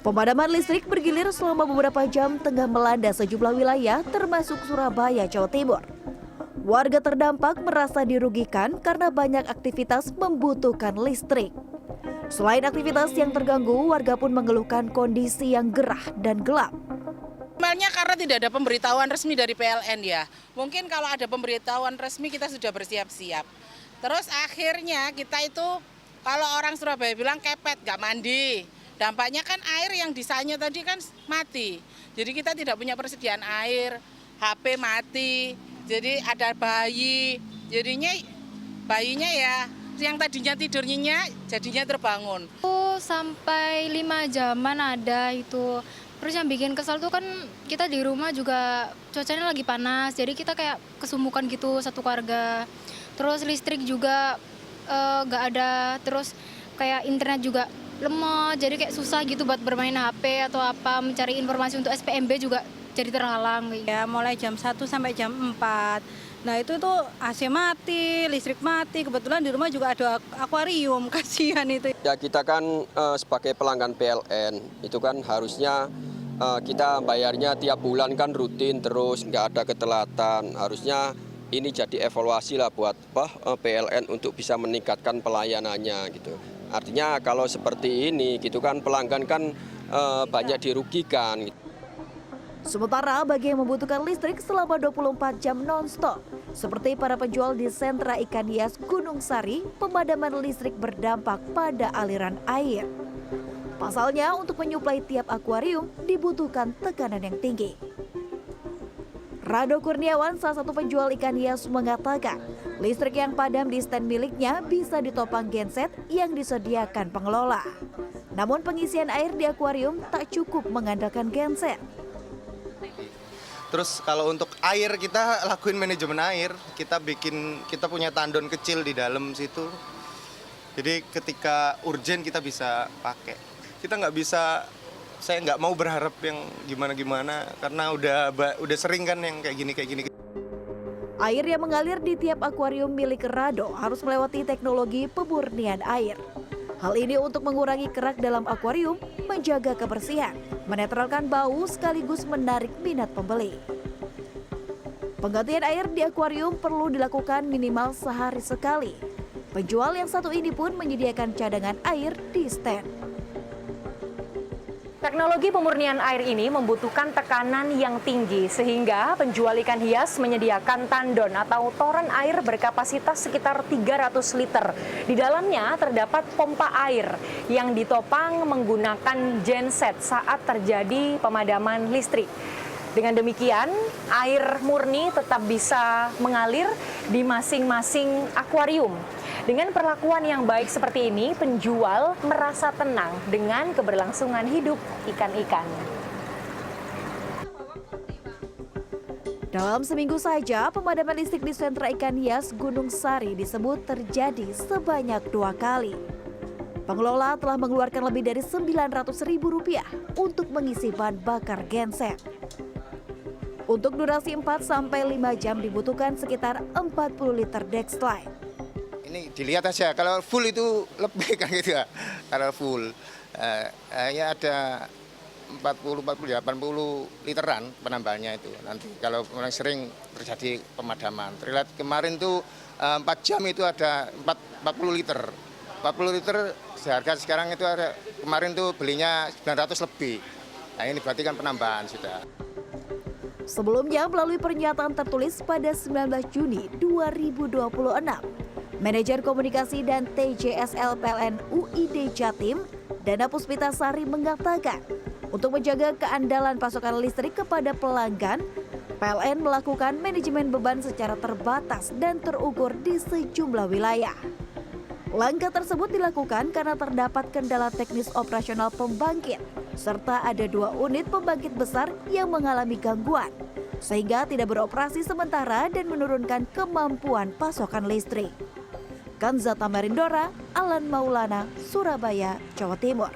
Pemadaman listrik bergilir selama beberapa jam tengah melanda sejumlah wilayah termasuk Surabaya, Jawa Timur. Warga terdampak merasa dirugikan karena banyak aktivitas membutuhkan listrik. Selain aktivitas yang terganggu, warga pun mengeluhkan kondisi yang gerah dan gelap. Normalnya karena tidak ada pemberitahuan resmi dari PLN ya. Mungkin kalau ada pemberitahuan resmi kita sudah bersiap-siap. Terus akhirnya kita itu kalau orang Surabaya bilang kepet, nggak mandi. Dampaknya kan air yang disanya tadi kan mati. Jadi kita tidak punya persediaan air, HP mati, jadi ada bayi. Jadinya bayinya ya yang tadinya tidur nyenyak jadinya terbangun. Sampai 5 jaman ada itu. Terus yang bikin kesal tuh kan kita di rumah juga cuacanya lagi panas, jadi kita kayak kesumbukan gitu satu keluarga. Terus listrik juga nggak ada, terus kayak internet juga lemot, jadi kayak susah gitu buat bermain HP atau apa, mencari informasi untuk SPMB juga jadi terhalang. Ya mulai jam 1 sampai jam 4. Nah itu tuh AC mati, listrik mati, kebetulan di rumah juga ada akuarium, kasihan itu. Ya kita kan sebagai pelanggan PLN, itu kan harusnya kita bayarnya tiap bulan kan rutin terus, nggak ada ketelatan. Harusnya ini jadi evaluasi lah buat PLN untuk bisa meningkatkan pelayanannya gitu. Artinya kalau seperti ini gitu kan pelanggan kan banyak dirugikan. Sementara bagi yang membutuhkan listrik selama 24 jam non-stop, seperti para penjual di sentra ikan hias Gunung Sari, pemadaman listrik berdampak pada aliran air. Pasalnya untuk menyuplai tiap akuarium dibutuhkan tekanan yang tinggi. Rado Kurniawan, salah satu penjual ikan hias, mengatakan listrik yang padam di stand miliknya bisa ditopang genset yang disediakan pengelola. Namun pengisian air di akuarium tak cukup mengandalkan genset. Terus kalau untuk air kita lakuin manajemen air, kita punya tandon kecil di dalam situ. Jadi ketika urgen kita bisa pakai. Kita nggak bisa, saya nggak mau berharap yang gimana-gimana karena udah sering kan yang kayak gini. Air yang mengalir di tiap akuarium milik Rado harus melewati teknologi pemurnian air. Hal ini untuk mengurangi kerak dalam akuarium, menjaga kebersihan, menetralkan bau sekaligus menarik minat pembeli. Penggantian air di akuarium perlu dilakukan minimal sehari sekali. Penjual yang satu ini pun menyediakan cadangan air di stand. Teknologi pemurnian air ini membutuhkan tekanan yang tinggi sehingga penjual ikan hias menyediakan tandon atau toren air berkapasitas sekitar 300 liter. Di dalamnya terdapat pompa air yang ditopang menggunakan genset saat terjadi pemadaman listrik. Dengan demikian, air murni tetap bisa mengalir di masing-masing akuarium. Dengan perlakuan yang baik seperti ini, penjual merasa tenang dengan keberlangsungan hidup ikan-ikan. Dalam seminggu saja, pemadaman listrik di sentra ikan hias Gunung Sari disebut terjadi sebanyak 2 kali. Pengelola telah mengeluarkan lebih dari Rp900.000 untuk mengisi bahan bakar genset. Untuk durasi 4-5 jam dibutuhkan sekitar 40 liter Dexlite. Ini dilihat aja, kalau full itu lebih kan gitu ya. Kalau full, ya ada 40, 80 literan penambahannya itu. Nanti kalau mulai sering terjadi pemadaman. Terlihat kemarin tuh 4 jam itu ada 40 liter. 40 liter seharga sekarang itu ada, kemarin tuh belinya 900 lebih. Nah ini berarti kan penambahan sudah. Sebelumnya melalui pernyataan tertulis pada 19 Juni 2026, Manajer Komunikasi dan TJSL PLN UID Jatim, Dana Puspitasari mengatakan, untuk menjaga keandalan pasokan listrik kepada pelanggan, PLN melakukan manajemen beban secara terbatas dan terukur di sejumlah wilayah. Langkah tersebut dilakukan karena terdapat kendala teknis operasional pembangkit, serta ada 2 unit pembangkit besar yang mengalami gangguan, sehingga tidak beroperasi sementara dan menurunkan kemampuan pasokan listrik. Kanzata Marindora, Alan Maulana, Surabaya, Jawa Timur.